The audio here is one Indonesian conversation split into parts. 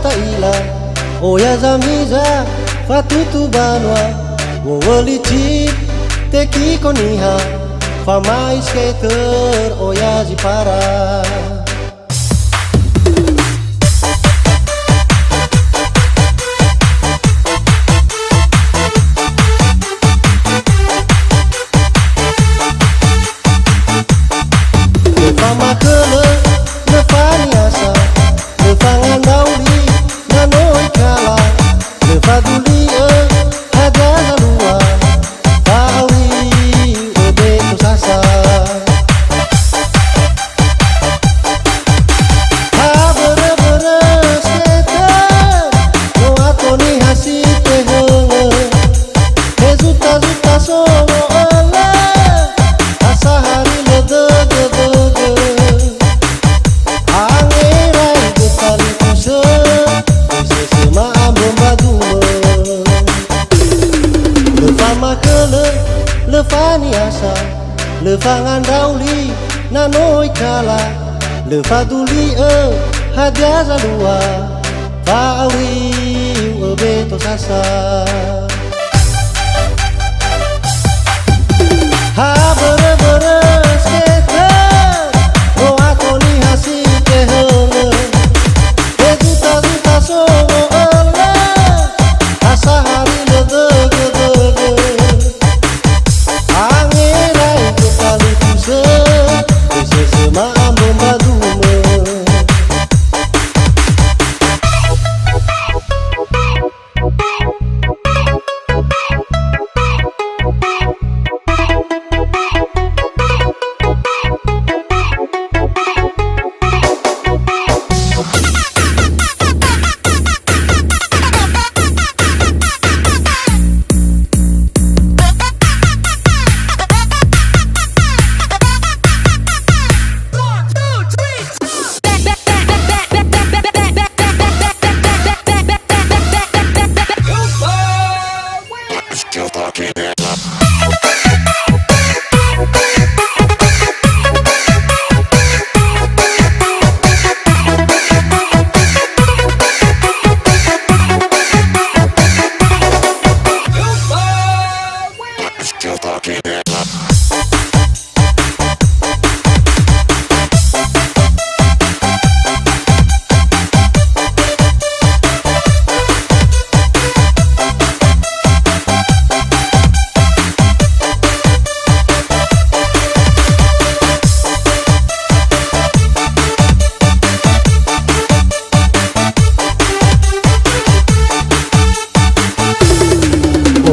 taila oya zamiza fatutu banwa wolici teki koniha fama skater oya zipara. Fama kele lefaniasa lefangan dauli nanoi kala lefaduli ada zalua tawi obeto sasa ha bere skater no atoni hasite henge hezuta zuta songo ole asahari ledege lefaniasa lefangan dauli nanoi kala lefaduli hadia zalua fawi obeto sasa ha bere skater no atoni hasite henge hezuta zuta songo ole asahari ledege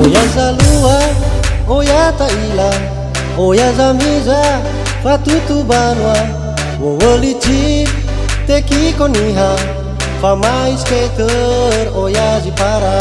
oya zalua oya taila oya zamiza fatutu banwa wolici teki koniha fama skater oya zipara.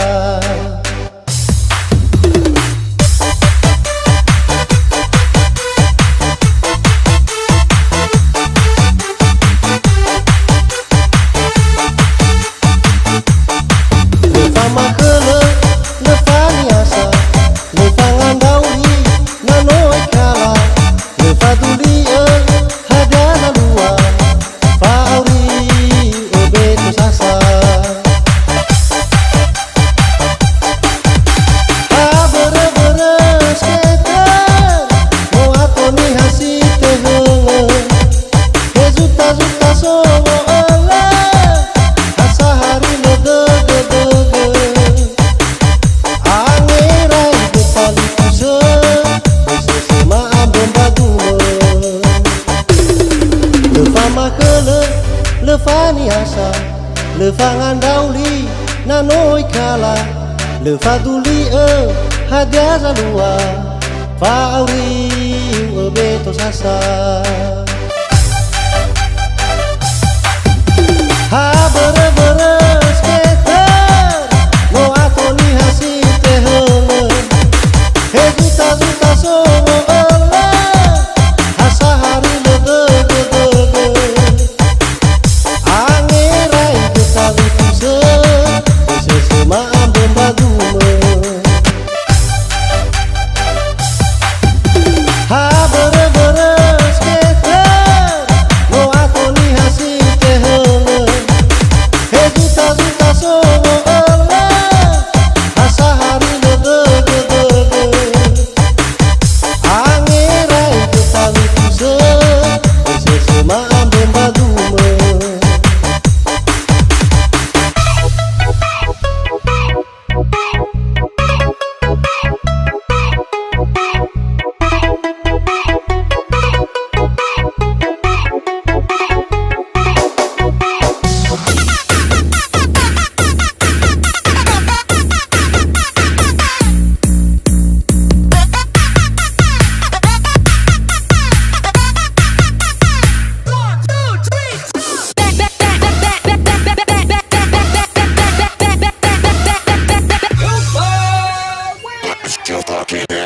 Lefaniasa lefangan dauli nanoi kala lefaduli hadia zalua fawi obeto sasa ha bere skater no atoni hasite henge hezuta zuta songo ole asahari ledege ha bere skater can't